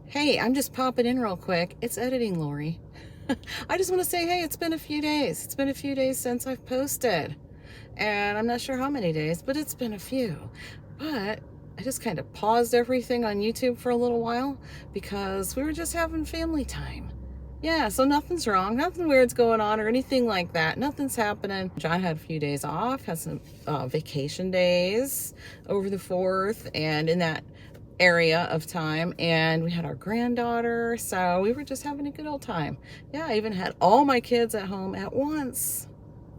Hey, I'm just popping in real quick. It's editing, Lori. I just want to say, hey, it's been a few days. It's been a few days since I've posted. And I'm not sure how many days, but it's been a few. But I just kind of paused everything on YouTube for a little while because we were just having family time. Yeah, so nothing's wrong. Nothing weird's going on or anything like that. Nothing's happening. John had a few days off, had some vacation days over the 4th, and in that area of time, and we had our granddaughter, so we were just having a good old time. Yeah, I even had all my kids at home at once.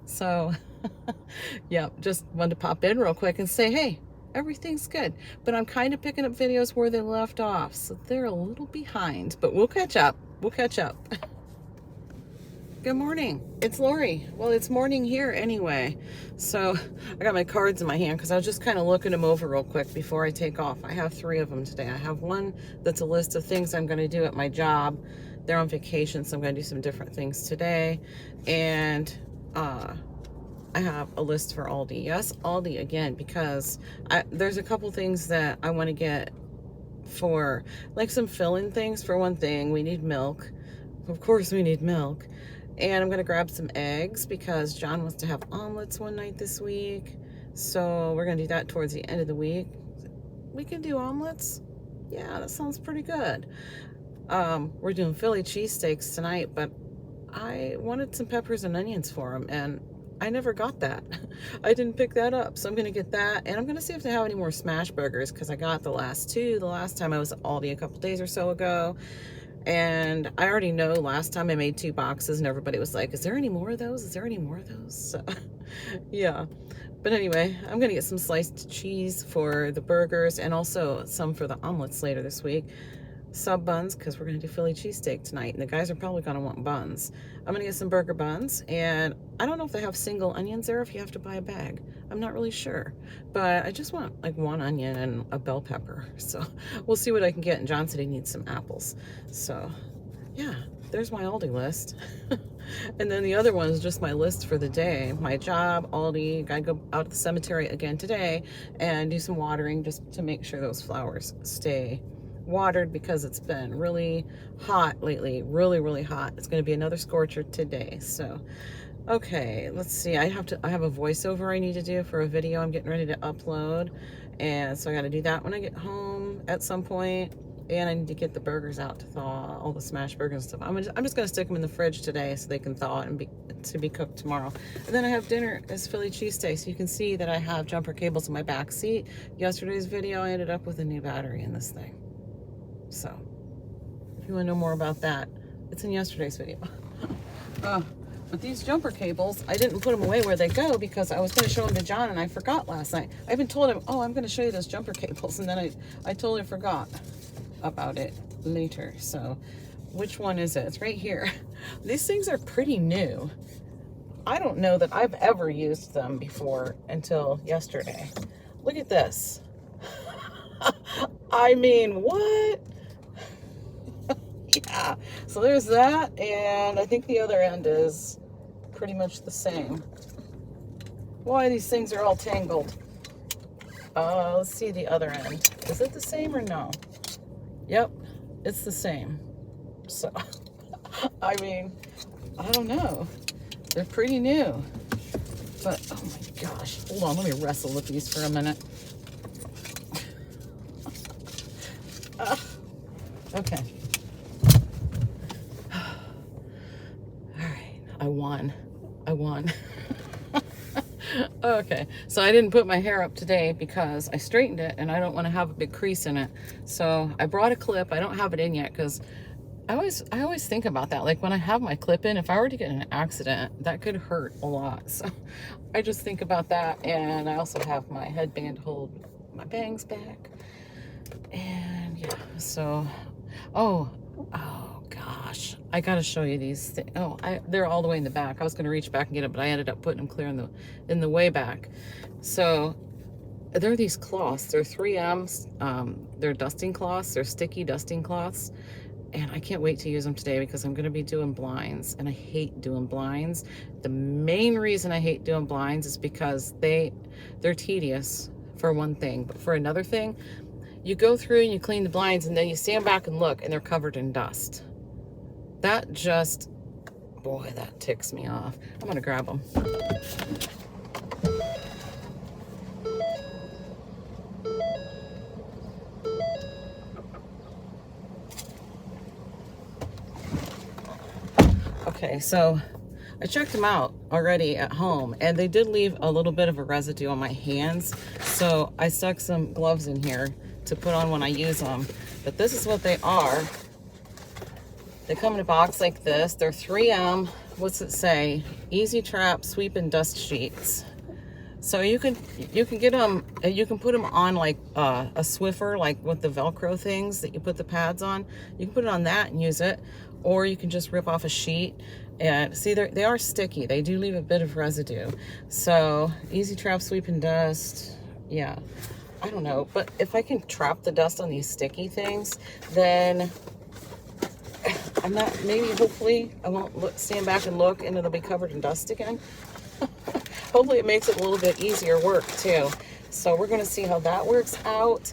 So yeah, just wanted to pop in real quick and say, hey, everything's good. But I'm kind of picking up videos where they left off, so they're a little behind, but we'll catch up. We'll catch up. Good morning. It's Lori. Well, it's morning here anyway. So I got my cards in my hand because I was just kind of looking them over real quick before I take off. I have 3 of them today. I have one that's a list of things I'm going to do at my job. They're on vacation, so I'm going to do some different things today. And I have a list for Aldi. Yes, Aldi again, because there's a couple things that I want to get for, like some fill-in things. For one thing, we need milk. Of course we need milk. And I'm going to grab some eggs because John wants to have omelets one night this week. So we're going to do that towards the end of the week. We can do omelets. Yeah, that sounds pretty good. We're doing Philly cheesesteaks tonight, but I wanted some peppers and onions for them, and I never got that. I didn't pick that up, so I'm going to get that. And I'm going to see if they have any more smash burgers because I got the last 2 the last time I was at Aldi a couple days or so ago. And I already know last time I made 2 boxes and everybody was like, is there any more of those? Is there any more of those? So, yeah. But anyway, I'm going to get some sliced cheese for the burgers and also some for the omelets later this week. Sub buns, because we're going to do Philly cheesesteak tonight, and the guys are probably going to want buns. I'm going to get some burger buns, and I don't know if they have single onions there, if you have to buy a bag. I'm not really sure, but I just want like 1 onion and a bell pepper, so we'll see what I can get. And John said he needs some apples, so yeah, there's my Aldi list. And then the other one is just my list for the day. My job, Aldi, gotta go out to the cemetery again today and do some watering just to make sure those flowers stay watered because it's been really hot lately. Really hot. It's going to be another scorcher today. So okay, let's see. I have a voiceover I need to do for a video I'm getting ready to upload, and so I got to do that when I get home at some point. And I need to get the burgers out to thaw, all the smash burgers and stuff. I'm just going to stick them in the fridge today so they can thaw and be cooked tomorrow. And then I have dinner as Philly cheesesteak. So you can see that I have jumper cables in my back seat. Yesterday's video, I ended up with a new battery in this thing. So if you want to know more about that, it's in yesterday's video. But these jumper cables, I didn't put them away where they go because I was going to show them to John and I forgot last night. I even told him, oh, I'm going to show you those jumper cables, and then I totally forgot about it later. So which one is it? It's right here. These things are pretty new. I don't know that I've ever used them before until yesterday. Look at this. I mean, what? Yeah, so there's that, and I think the other end is pretty much the same. Why these things are all tangled. Let's see the other end. Is it the same or no? Yep, it's the same. So, I mean, I don't know. They're pretty new. But, oh my gosh. Hold on, let me wrestle with these for a minute. Okay. I won. Okay, so I didn't put my hair up today because I straightened it and I don't want to have a big crease in it. So I brought a clip. I don't have it in yet because I always think about that. Like when I have my clip in, if I were to get in an accident, that could hurt a lot. So I just think about that. And I also have my headband to hold my bangs back. And yeah, so, oh gosh, I gotta show you these things. Oh, they're all the way in the back. I was gonna reach back and get them, but I ended up putting them clear in the way back. So they're these cloths. They're 3Ms. They're dusting cloths. They're sticky dusting cloths. And I can't wait to use them today because I'm gonna be doing blinds, and I hate doing blinds. The main reason I hate doing blinds is because they're tedious for one thing, but for another thing, you go through and you clean the blinds and then you stand back and look and they're covered in dust. That just, boy, that ticks me off. I'm gonna grab them. Okay, so I checked them out already at home and they did leave a little bit of a residue on my hands. So I stuck some gloves in here to put on when I use them. But this is what they are. They come in a box like this. They're 3M, what's it say? Easy Trap Sweep and Dust Sheets. So you can get them, you can put them on like a Swiffer, like with the Velcro things that you put the pads on. You can put it on that and use it, or you can just rip off a sheet. And see, they are sticky. They do leave a bit of residue. So Easy Trap Sweep and Dust, yeah. I don't know, but if I can trap the dust on these sticky things, then I'm not, maybe hopefully I won't stand back and look and it'll be covered in dust again. Hopefully it makes it a little bit easier work too. So we're going to see how that works out.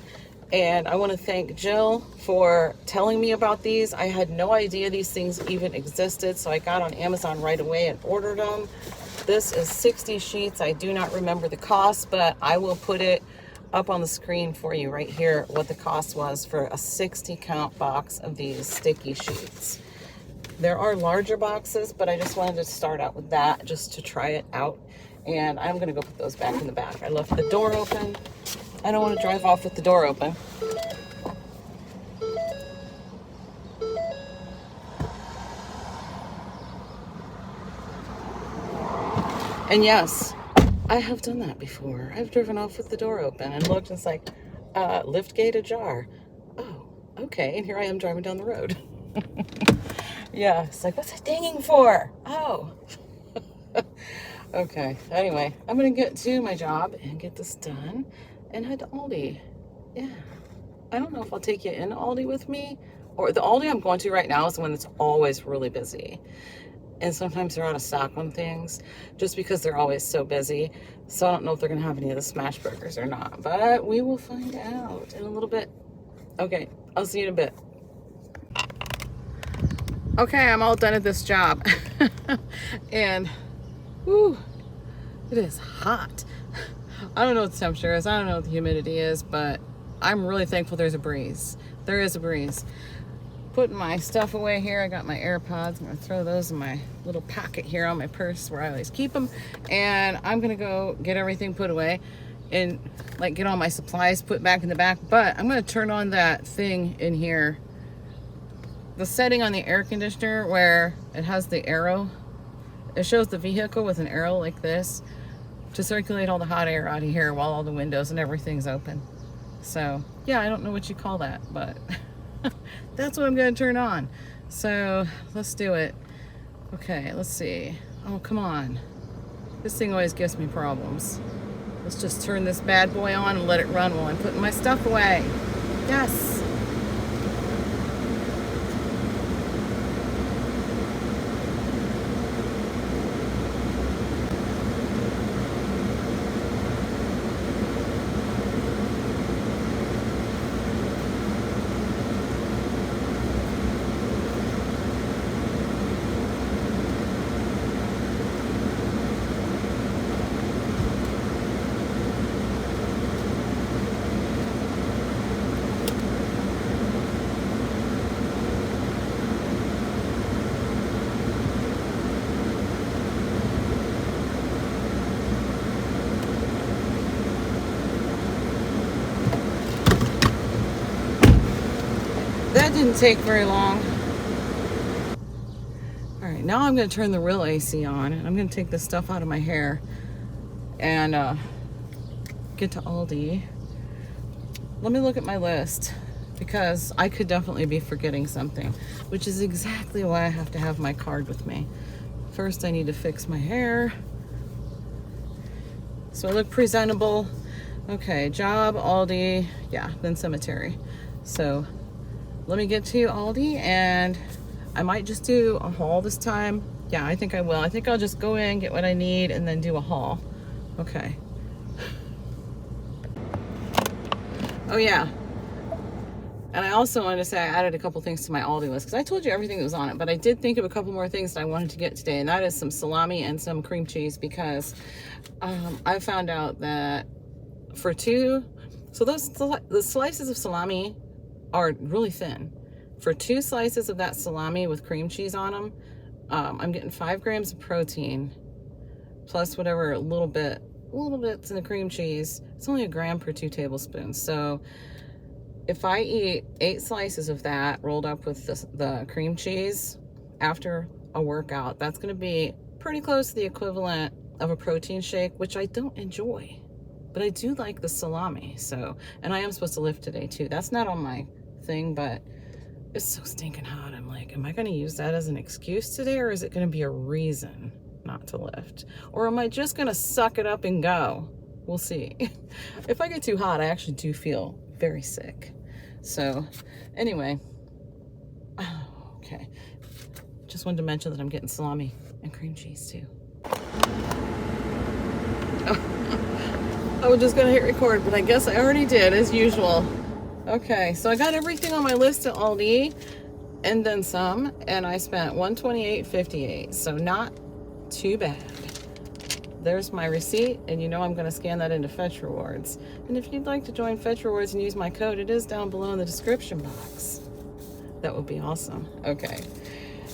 And I want to thank Jill for telling me about these. I had no idea these things even existed. So I got on Amazon right away and ordered them. This is 60 sheets. I do not remember the cost, but I will put it up on the screen for you right here what the cost was for a 60 count box of these sticky sheets. There are larger boxes, but I just wanted to start out with that just to try it out. And I'm gonna go put those back in the back. I left the door open. I don't want to drive off with the door open. And yes, I have done that before. I've driven off with the door open and looked and it's like, lift gate ajar. Oh, okay. And here I am driving down the road. Yeah, it's like, what's it dinging for? Oh. Okay, anyway, I'm gonna get to my job and get this done and head to Aldi. Yeah, I don't know if I'll take you in Aldi with me, or the Aldi I'm going to right now is the one that's always really busy. And sometimes they're out of stock on things just because they're always so busy. So I don't know if they're gonna have any of the smash burgers or not, but we will find out in a little bit. Okay, I'll see you in a bit. Okay, I'm all done at this job. And whew, it is hot. I don't know what the temperature is. I don't know what the humidity is, but I'm really thankful there's a breeze. There is a breeze. Putting my stuff away here. I got my AirPods. I'm gonna throw those in my little pocket here on my purse where I always keep them. And I'm gonna go get everything put away and like get all my supplies put back in the back. But I'm gonna turn on that thing in here. The setting on the air conditioner where it has the arrow. It shows the vehicle with an arrow like this to circulate all the hot air out of here while all the windows and everything's open. So yeah, I don't know what you call that, but that's what I'm gonna turn on. So let's do it. Okay, let's see. Oh, come on. This thing always gives me problems. Let's just turn this bad boy on and let it run while I'm putting my stuff away. Yes. That didn't take very long. All right, now I'm gonna turn the real AC on and I'm gonna take this stuff out of my hair and get to Aldi. Let me look at my list because I could definitely be forgetting something, which is exactly why I have to have my card with me. First, I need to fix my hair so I look presentable. Okay, job, Aldi, yeah, then cemetery. So let me get to Aldi and I might just do a haul this time. Yeah, I think I will. I think I'll just go in, get what I need, and then do a haul. Okay. Oh yeah, And I also wanted to say I added a couple things to my Aldi list because I told you everything that was on it, but I did think of a couple more things that I wanted to get today, and that is some salami and some cream cheese because I found out that for two, so the slices of salami are really thin. For 2 slices of that salami with cream cheese on them, I'm getting 5 grams of protein plus whatever little bits in the cream cheese. It's only 1 gram per 2 tablespoons. So if I eat 8 slices of that rolled up with the cream cheese after a workout, that's going to be pretty close to the equivalent of a protein shake, which I don't enjoy. But I do like the salami. So, and I am supposed to lift today too. That's not on my thing, but it's so stinking hot. I'm like, am I going to use that as an excuse today, or is it going to be a reason not to lift? Or am I just going to suck it up and go? We'll see. If I get too hot, I actually do feel very sick. So anyway, okay. Just wanted to mention that I'm getting salami and cream cheese too. I was just gonna hit record, but I guess I already did, as usual. Okay, so I got everything on my list at Aldi, and then some, and I spent $128.58, so not too bad. There's my receipt, and you know I'm gonna scan that into Fetch Rewards. And if you'd like to join Fetch Rewards and use my code, it is down below in the description box. That would be awesome. Okay.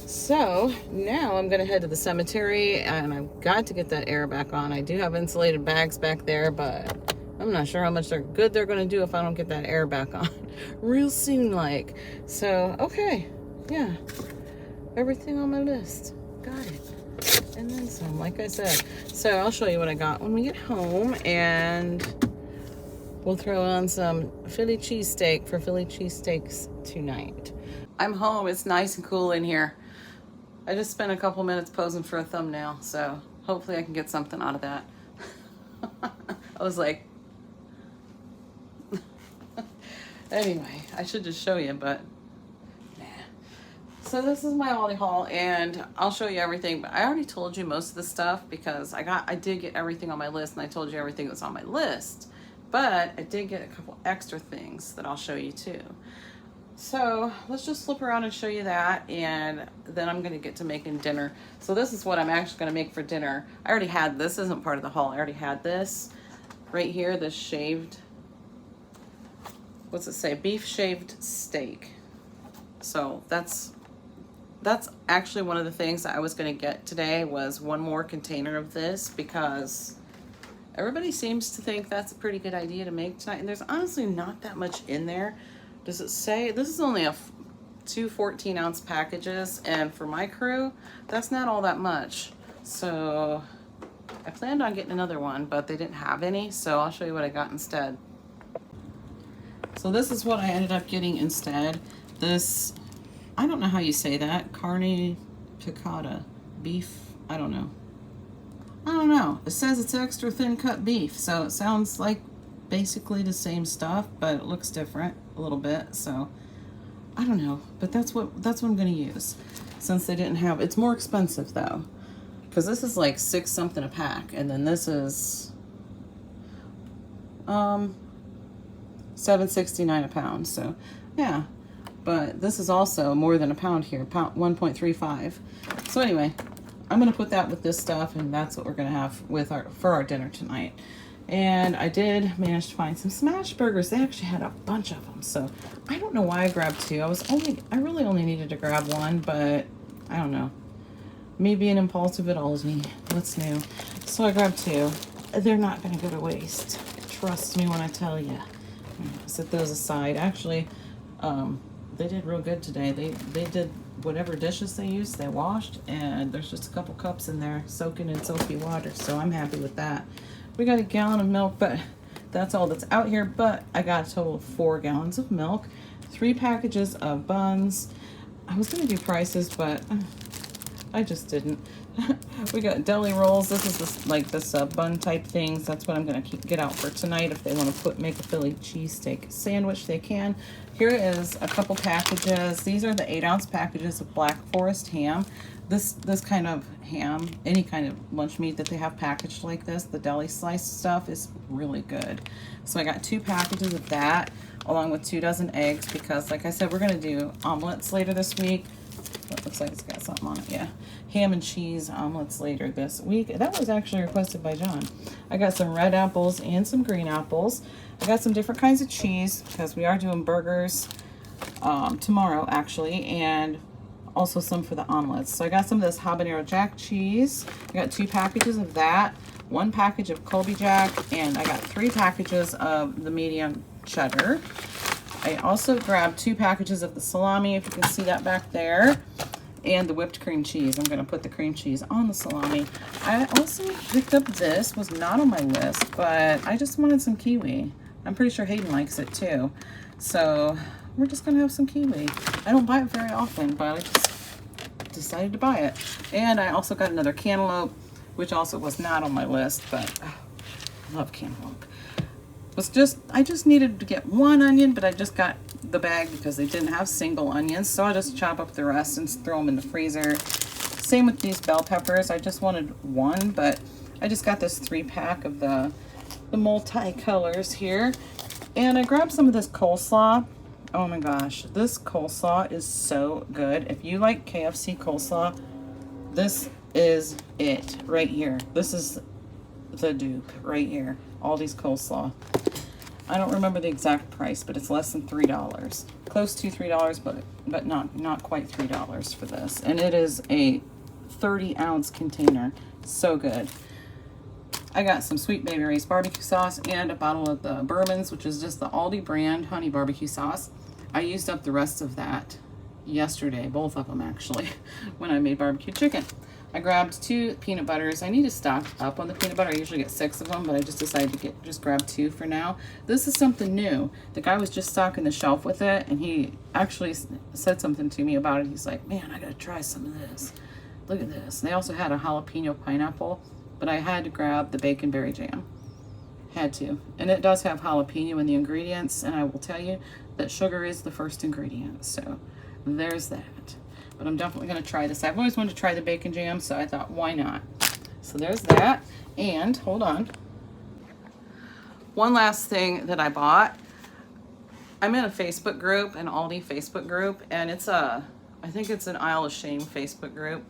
So now I'm gonna head to the cemetery, and I've got to get that air back on. I do have insulated bags back there, but I'm not sure how much good they're gonna do if I don't get that air back on real soon like. So, okay, yeah, everything on my list, got it. And then some, like I said. So I'll show you what I got when we get home, and we'll throw on some Philly cheesesteak for Philly cheesesteaks tonight. I'm home, it's nice and cool in here. I just spent a couple minutes posing for a thumbnail, so hopefully I can get something out of that. I was like, anyway, I should just show you, but nah. So this is my Aldi haul, and I'll show you everything, but I already told you most of the stuff because I did get everything on my list, and I told you everything that's on my list, but I did get a couple extra things that I'll show you too. So let's just flip around and show you that, and then I'm going to get to making dinner. So this is what I'm actually going to make for dinner. I already had this. Isn't part of the haul. I already had this right here, this shaved, what's it say? Beef shaved steak. So that's actually one of the things that I was going to get today, was one more container of this, because everybody seems to think that's a pretty good idea to make tonight, and there's honestly not that much in there. Does it say? This is only two 14-ounce packages, and for my crew, that's not all that much. So I planned on getting another one, but they didn't have any, so I'll show you what I got instead. So this is what I ended up getting instead. This, I don't know how you say that, carne picada, beef, I don't know. It says it's extra thin cut beef, so it sounds like basically the same stuff, but it looks different a little bit, so I don't know, but that's what I'm gonna use, since they didn't have. It's more expensive though, because this is like $6 something a pack, and then this is $7.69 a pound. So yeah, but this is also more than a pound here, 1.35. So anyway, I'm gonna put that with this stuff, and that's what we're gonna have with for our dinner tonight. And I did manage to find some smash burgers. They actually had a bunch of them, so I don't know why I grabbed 2. I really only needed to grab 1, but I don't know. Me being impulsive at Aldi, what's new? So I grabbed 2. They're not gonna go to waste. Trust me when I tell you. Set those aside. Actually, they did real good today. They did whatever dishes they used, they washed, and there's just a couple cups in there soaking in soapy water, so I'm happy with that. We got a gallon of milk, but that's all that's out here. But I got a total of 4 gallons of milk, 3 packages of buns. I was going to do prices, but I just didn't. We got deli rolls. This is like the sub bun type things. That's what I'm gonna get out for tonight. If they want to make a Philly cheesesteak sandwich, they can. Here is a couple packages. These are the 8-ounce packages of Black Forest ham. This kind of ham, any kind of lunch meat that they have packaged like this, the deli slice stuff, is really good. So I got 2 packages of that, along with 2 dozen eggs, because like I said, we're gonna do omelets later this week. It looks like it's got something on it, yeah. Ham and cheese omelets later this week. That was actually requested by John. I got some red apples and some green apples. I got some different kinds of cheese, because we are doing burgers tomorrow, actually, and also some for the omelets. So I got some of this habanero jack cheese. I got 2 packages of that, 1 package of Colby Jack, and I got 3 packages of the medium cheddar. I also grabbed 2 packages of the salami, if you can see that back there, and the whipped cream cheese. I'm going to put the cream cheese on the salami. I also picked up this, was not on my list, but I just wanted some kiwi. I'm pretty sure Hayden likes it too. So we're just going to have some kiwi. I don't buy it very often, but I just decided to buy it. And I also got another cantaloupe, which also was not on my list, but I love cantaloupe. I just needed to get 1 onion, but I just got the bag because they didn't have single onions, so I just chop up the rest and throw them in the freezer. Same with these bell peppers. I just wanted 1, but I just got this 3-pack of the multi-colors here. And I grabbed some of this coleslaw. Oh my gosh, this coleslaw is so good. If you like KFC coleslaw, this is it right here. This is the dupe right here. Aldi's coleslaw. I don't remember the exact price, but it's less than $3. Close to $3, but not quite $3 for this. And it is a 30-ounce container. So good. I got some Sweet Baby Ray's barbecue sauce and a bottle of the Bourbons, which is just the Aldi brand honey barbecue sauce. I used up the rest of that yesterday, both of them actually, when I made barbecue chicken. I grabbed 2 peanut butters. I need to stock up on the peanut butter. I usually get 6 of them, but I just decided to just grab 2 for now. This is something new. The guy was just stocking the shelf with it, and he actually said something to me about it. He's like, man, I gotta try some of this. Look at this. They also had a jalapeno pineapple, but I had to grab the bacon berry jam. Had to. And it does have jalapeno in the ingredients, and I will tell you that sugar is the first ingredient. So there's that. But I'm definitely going to try this. I've always wanted to try the bacon jam, so I thought, why not? So there's that. And, hold on. One last thing that I bought. I'm in a Facebook group, an Aldi Facebook group, and I think it's an Isle of Shame Facebook group.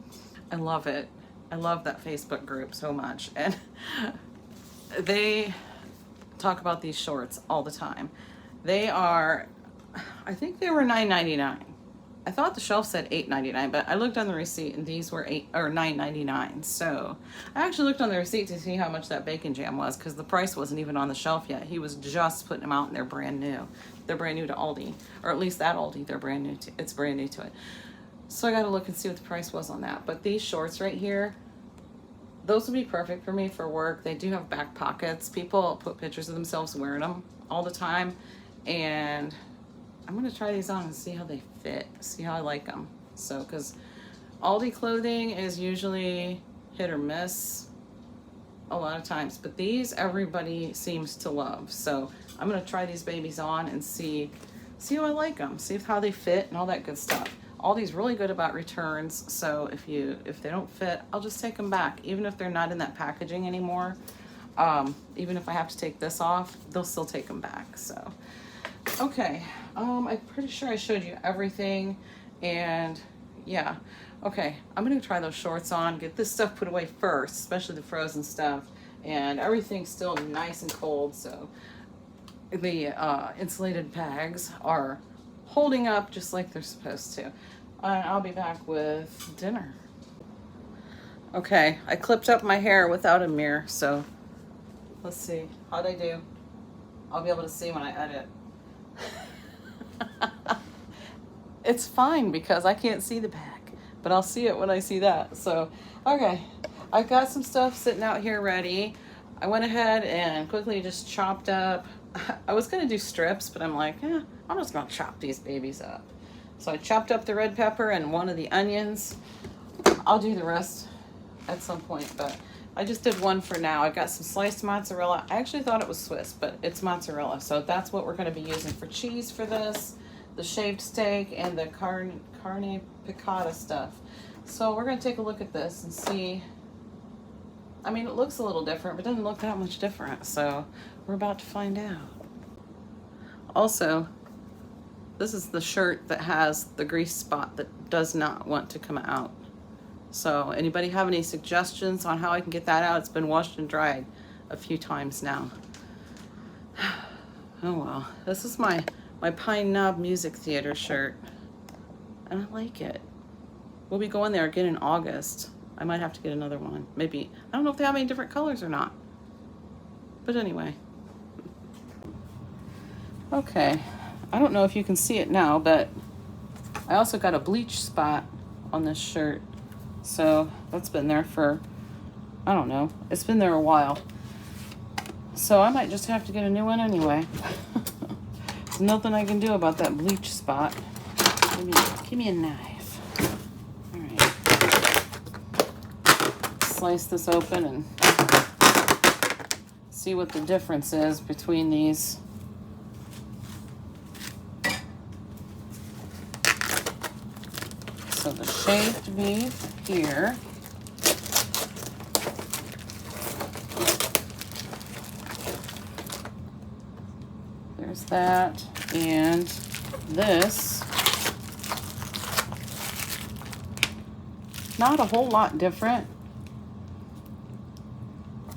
I love it. I love that Facebook group so much. And they talk about these shorts all the time. They are, I think they were $9.99. I thought the shelf said $8.99, but I looked on the receipt and these were $9.99. So I actually looked on the receipt to see how much that bacon jam was, because the price wasn't even on the shelf yet. He was just putting them out, and they're brand new. They're brand new to Aldi, or at least that Aldi. They're brand new to. It's brand new to it. So I got to look and see what the price was on that. But these shorts right here, those would be perfect for me for work. They do have back pockets. People put pictures of themselves wearing them all the time, and I'm going to try these on and see how they fit, see how I like them. So, because Aldi clothing is usually hit or miss a lot of times, but these everybody seems to love. So I'm going to try these babies on and see how I like them, see how they fit and all that good stuff. Aldi's really good about returns, so if they don't fit, I'll just take them back, even if they're not in that packaging anymore. Even if I have to take this off, they'll still take them back. So okay, I'm pretty sure I showed you everything, and yeah, okay, I'm gonna try those shorts on, get this stuff put away first, especially the frozen stuff, and everything's still nice and cold, so the insulated bags are holding up just like they're supposed to. I'll be back with dinner. Okay, I clipped up my hair without a mirror, so let's see, how'd I do? I'll be able to see when I edit. It's fine because I can't see the back, but I'll see it when I see that. So, okay, I've got some stuff sitting out here ready. I went ahead and quickly just chopped up. I was going to do strips, but I'm like, I'm just going to chop these babies up. So I chopped up the red pepper and one of the onions. I'll do the rest at some point, but I just did one for now. I've got some sliced mozzarella. I actually thought it was Swiss, but it's mozzarella. So that's what we're going to be using for cheese for this, the shaved steak, and the carne piccata stuff. So we're going to take a look at this and see. I mean, it looks a little different, but it doesn't look that much different. So we're about to find out. Also, this is the shirt that has the grease spot that does not want to come out. So anybody have any suggestions on how I can get that out? It's been washed and dried a few times now. Oh well, this is my Pine Knob Music Theater shirt, and I like it. We'll be going there again in August. I might have to get another one. Maybe. I don't know if they have any different colors or not. But anyway. Okay. I don't know if you can see it now, but I also got a bleach spot on this shirt. So that's been there for, I don't know, it's been there a while. So I might just have to get a new one anyway. There's nothing I can do about that bleach spot. Give me a knife. All right. Slice this open and see what the difference is between these. So the shaved beef here. There's that. And this. Not a whole lot different.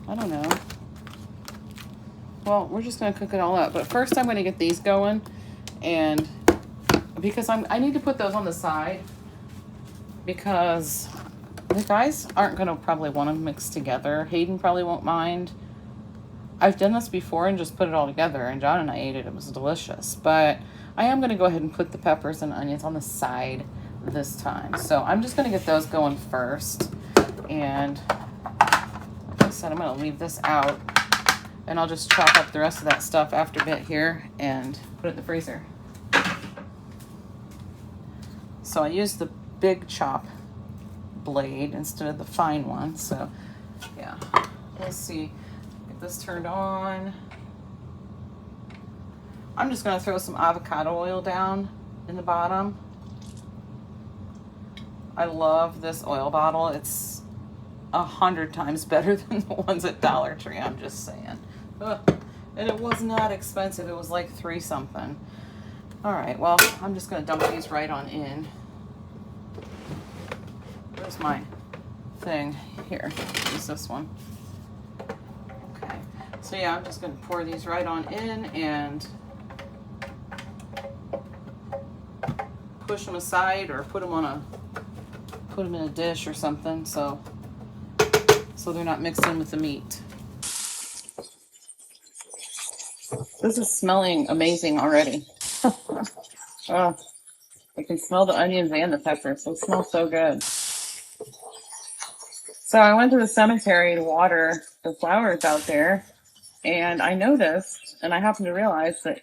I don't know. Well, we're just going to cook it all up. But first I'm going to get these going. And because I need to put those on the side. Because the guys aren't going to probably want them mixed together. Hayden probably won't mind. I've done this before and just put it all together, and John and I ate it. It was delicious. But I am going to go ahead and put the peppers and onions on the side this time. So I'm just going to get those going first. And like I said, I'm going to leave this out. And I'll just chop up the rest of that stuff after a bit here and put it in the freezer. So I used the big chop blade instead of the fine one. So yeah, let's see, get this turned on. I'm just going to throw some avocado oil down in the bottom. I love this oil bottle. It's 100 times better than the ones at Dollar Tree, I'm just saying. Ugh. And it was not expensive. It was like $3 something. All right, well, I'm just going to dump these right on in. Where's my thing? Here, use this one. Okay, so yeah, I'm just going to pour these right on in and push them aside, or put them in a dish or something, so they're not mixed in with the meat. This is smelling amazing already. Oh, I can smell the onions and the peppers. It smells so good. So I went to the cemetery to water the flowers out there, and I noticed, and I happened to realize that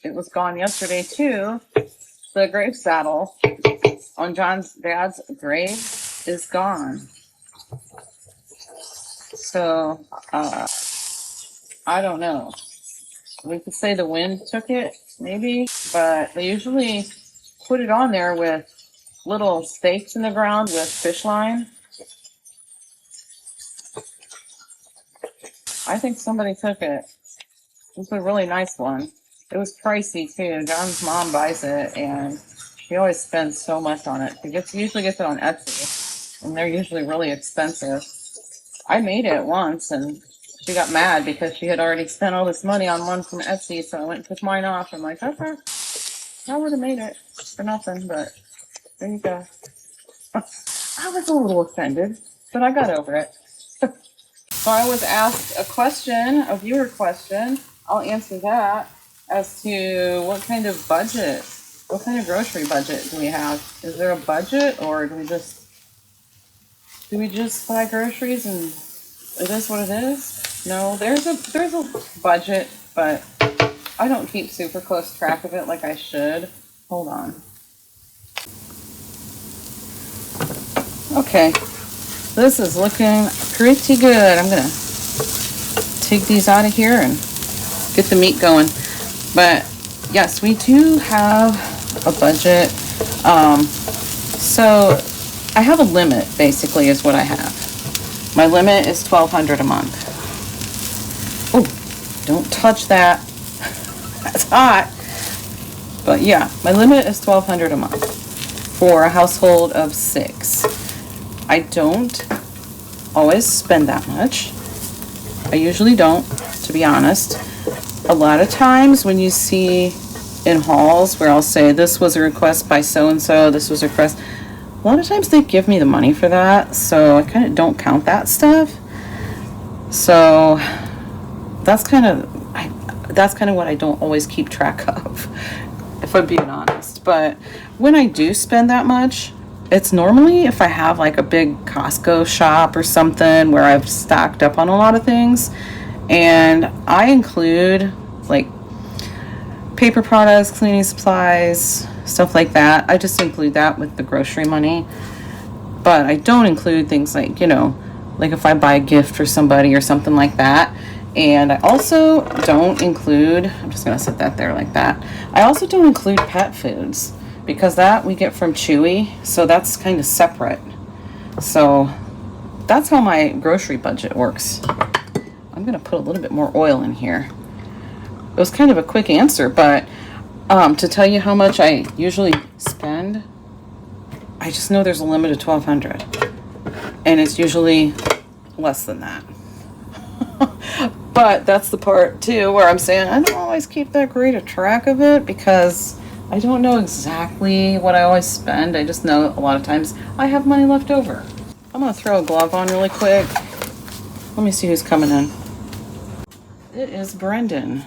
it was gone yesterday too. The grave saddle on John's dad's grave is gone. So, I don't know. We could say the wind took it, maybe, but they usually put it on there with little stakes in the ground with fish line. I think somebody took it. It's a really nice one. It was pricey too. John's mom buys it, and she always spends so much on it. She usually gets it on Etsy, and they're usually really expensive. I made it once, and she got mad because she had already spent all this money on one from Etsy, so I went and took mine off. I'm like, okay, I would have made it for nothing, but there you go. I was a little offended, but I got over it. So I was asked a question, a viewer question. I'll answer that as to what kind of budget, what kind of grocery budget do we have? Is there a budget, or do we just buy groceries and it is what it is? No, there's a budget, but I don't keep super close track of it like I should. Hold on. Okay, this is looking pretty good. I'm gonna take these out of here and get the meat going. But yes, we do have a budget. So I have a limit, basically, is what I have. My limit is $1,200 a month. Oh, don't touch that. That's hot. But yeah, my limit is $1,200 a month for a household of 6. I don't always spend that much. I usually don't, to be honest. A lot of times when you see in hauls where I'll say this was a request by so-and-so, this was a request, a lot of times they give me the money for that, so I kind of don't count that stuff. So that's kind of what I don't always keep track of, if I'm being honest. But when I do spend that much, it's normally if I have like a big Costco shop or something where I've stocked up on a lot of things, and I include like paper products, cleaning supplies, stuff like that. I just include that with the grocery money. But I don't include things like, you know, like if I buy a gift for somebody or something like that. And I also don't include, I'm just going to set that there like that. I also don't include pet foods because that we get from Chewy. So that's kind of separate. So that's how my grocery budget works. I'm going to put a little bit more oil in here. It was kind of a quick answer, but to tell you how much I usually spend, I just know there's a limit of $1,200, and it's usually less than that. But that's the part too where I'm saying I don't always keep that great a track of it because I don't know exactly what I always spend. I just know a lot of times I have money left over. I'm gonna throw a glove on really quick. Let me see who's coming in. It is Brendan.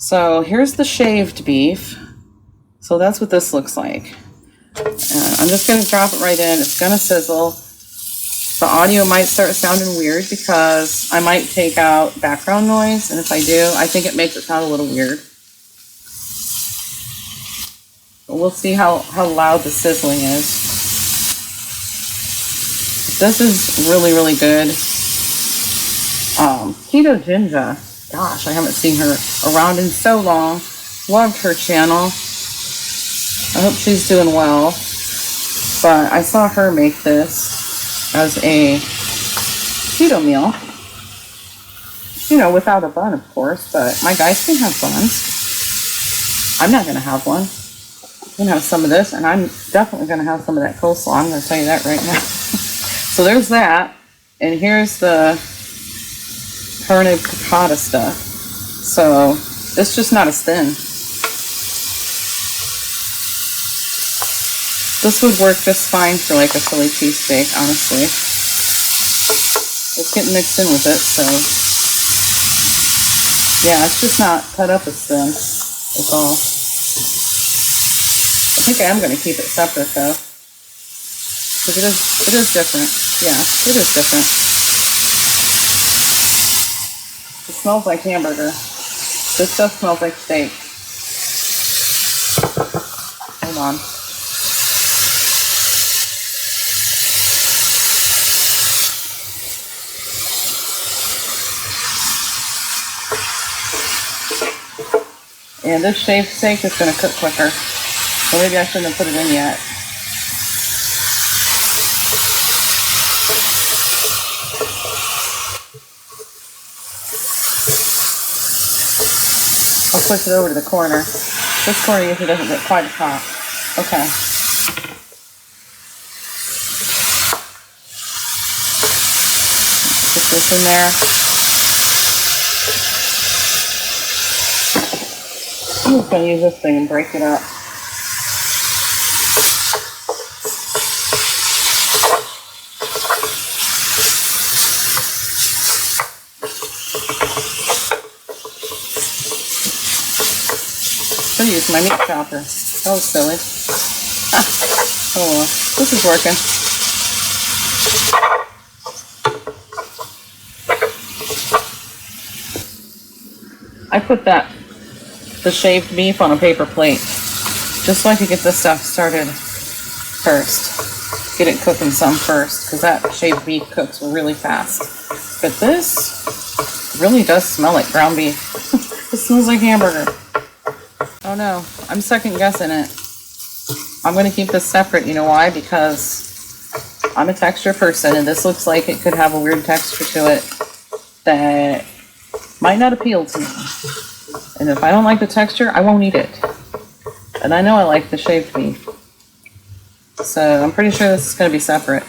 So here's the shaved beef. So that's what this looks like. And I'm just going to drop it right in. It's going to sizzle. The audio might start sounding weird because I might take out background noise. And if I do, I think it makes it sound a little weird. But we'll see how loud the sizzling is. This is really, really good. Keto Ginger. Gosh, I haven't seen her around in so long. Loved her channel. I hope she's doing well. But I saw her make this as a keto meal. You know, without a bun, of course. But my guys can have buns. I'm not going to have one. I'm going to have some of this. And I'm definitely going to have some of that coleslaw. I'm going to tell you that right now. So there's that. And here's the carne piccata stuff. So it's just not as thin. This would work just fine for like a Philly cheesesteak, honestly. It's getting mixed in with it, so yeah, it's just not cut up as thin. That's all. I think I am going to keep it separate though, because it is different. Yeah, it is different. It smells like hamburger. This stuff smells like steak. Hold on. And this shaved steak is going to cook quicker. So maybe I shouldn't have put it in yet. I'll push it over to the corner. This corner usually doesn't get quite as hot. Okay. Put this in there. I'm just going to use this thing and break it up. Should have used my meat chopper. That was silly. Oh well, this is working. I put the shaved beef on a paper plate just so I could get this stuff started first. get it cooking some first, because that shaved beef cooks really fast. But this really does smell like ground beef. It smells like hamburger. Oh no, I'm second guessing it. I'm going to keep this separate. You know why? Because I'm a texture person, and this looks like it could have a weird texture to it that might not appeal to me. And if I don't like the texture, I won't eat it. And I know I like the shaved beef. So I'm pretty sure this is going to be separate.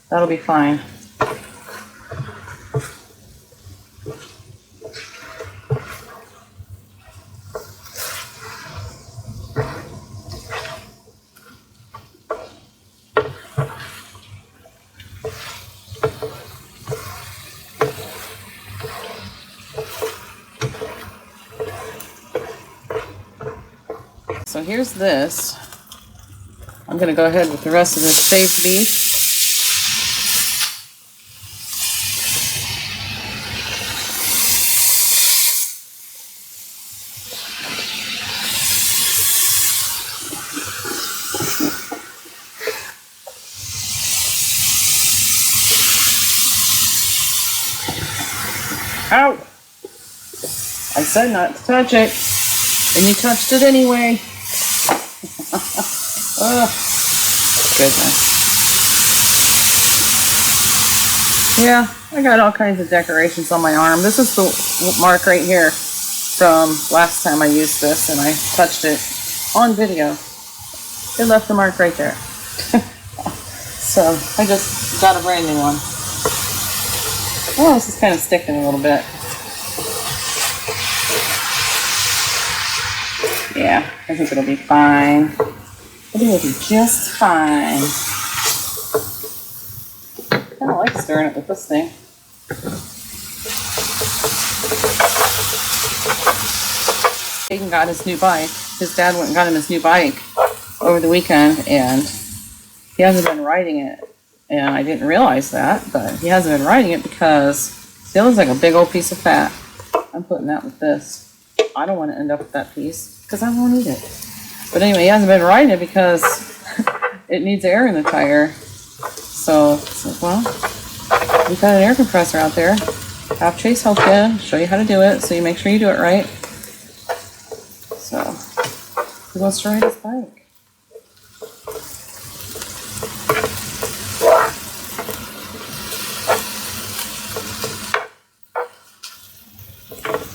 That'll be fine. So here's this. I'm going to go ahead with the rest of this shaved beef. Ow! I said not to touch it, and you touched it anyway. Oh, goodness. Yeah, I got all kinds of decorations on my arm. This is the mark right here from last time I used this, and I touched it on video. It left the mark right there. So I just got a brand new one. Oh, this is kind of sticking a little bit. Yeah, I think it'll be fine. I think it'll be just fine. I kind of like stirring it with this thing. Aiden got his new bike. His dad went and got him his new bike over the weekend, and he hasn't been riding it. And I didn't realize that, but he hasn't been riding it because it looks like a big old piece of fat. I'm putting that with this. I don't want to end up with that piece because I won't eat it. But anyway, he hasn't been riding it because it needs air in the tire. So it's like, well, we've got an air compressor out there. Have Chase help you, show you how to do it, so you make sure you do it right. So he wants to ride his bike.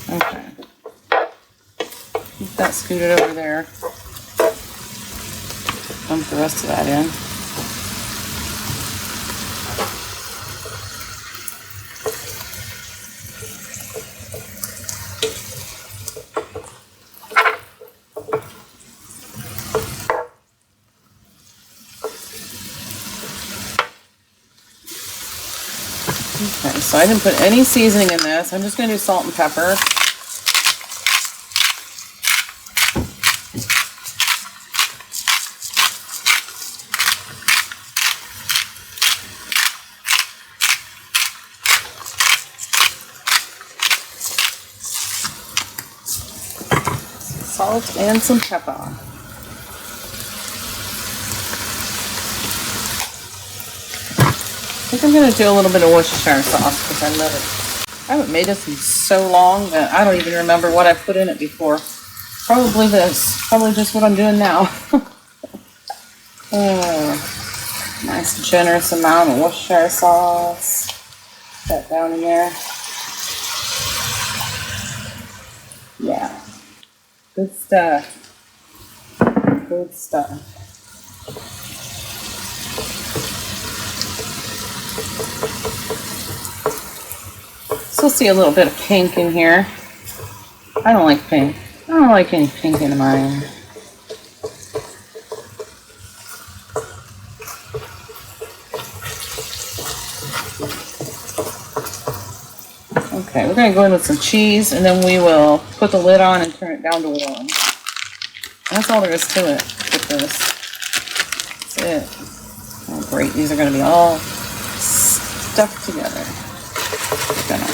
Okay. Keep that scooted over there. Dump the rest of that in. Okay, so I didn't put any seasoning in this. I'm just going to do salt and pepper. Salt and some pepper. I think I'm going to do a little bit of Worcestershire sauce because I love it. I haven't made this in so long that I don't even remember what I put in it before. Probably this. Probably just what I'm doing now. Oh, nice generous amount of Worcestershire sauce. Put that down in there. Yeah. Good stuff. Good stuff. So see a little bit of pink in here. I don't like pink. I don't like any pink in mine. Okay, we're going to go in with some cheese, and then we will put the lid on and turn it down to 1. And that's all there is to it with this. That's it. Oh, great. These are going to be all stuck together. Gonna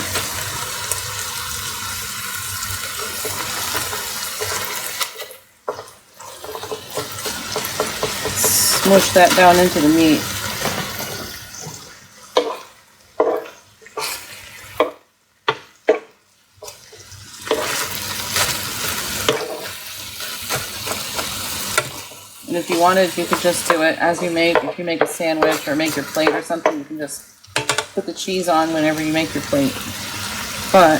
smush that down into the meat. And if you wanted, you could just do it as you make, if you make a sandwich or make your plate or something, you can just put the cheese on whenever you make your plate. But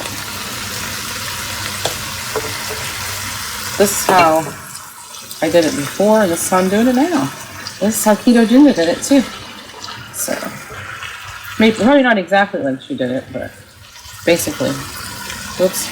this is how I did it before, and this is how I'm doing it now. This is how Keto Ginger did it too. So, maybe probably not exactly like she did it, but basically. Whoops.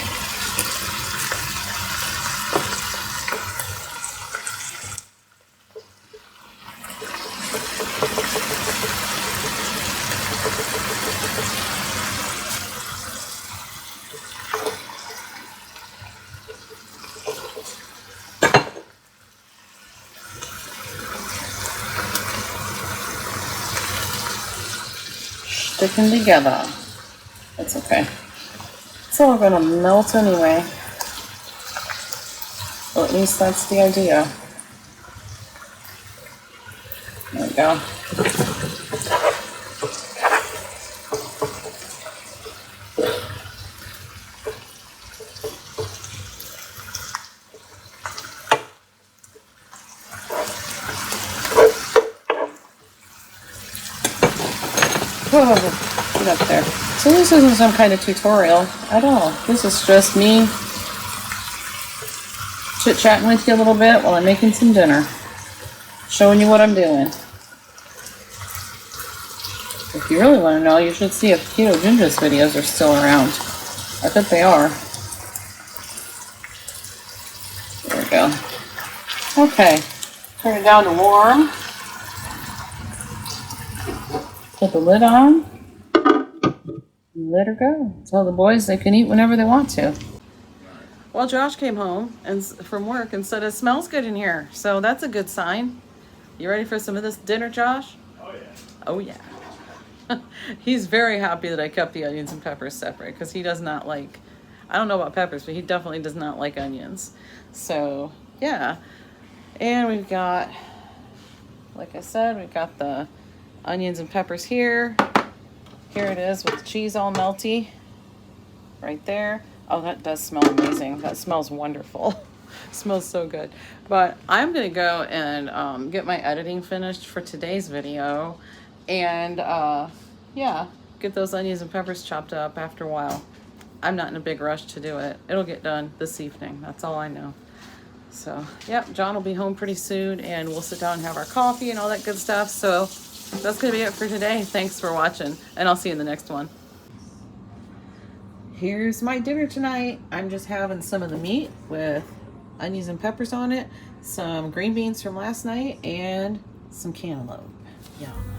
Sticking together. It's okay. It's all gonna melt anyway. Or at least that's the idea. There we go. Whoa, get up there. So this isn't some kind of tutorial at all. This is just me chit-chatting with you a little bit while I'm making some dinner. Showing you what I'm doing. If you really want to know, you should see if Keto Ginger's videos are still around. I bet they are. There we go. Okay. Turn it down to warm. Put the lid on, let her go. Tell the boys they can eat whenever they want to. Well, Josh came home and from work and said it smells good in here, so that's a good sign. You ready for some of this dinner, Josh? Oh yeah. Oh yeah. He's very happy that I kept the onions and peppers separate because he does not like, I don't know about peppers, but he definitely does not like onions. So yeah, and we've got, like I said, we've got the onions and peppers here. Here it is with the cheese all melty. Right there. Oh, that does smell amazing. That smells wonderful. Smells so good. But I'm going to go and get my editing finished for today's video. And yeah, get those onions and peppers chopped up after a while. I'm not in a big rush to do it. It'll get done this evening. That's all I know. So, yep, John will be home pretty soon. And we'll sit down and have our coffee and all that good stuff. So that's going to be it for today. Thanks for watching, and I'll see you in the next one. Here's my dinner tonight. I'm just having some of the meat with onions and peppers on it, some green beans from last night, and some cantaloupe. Yum.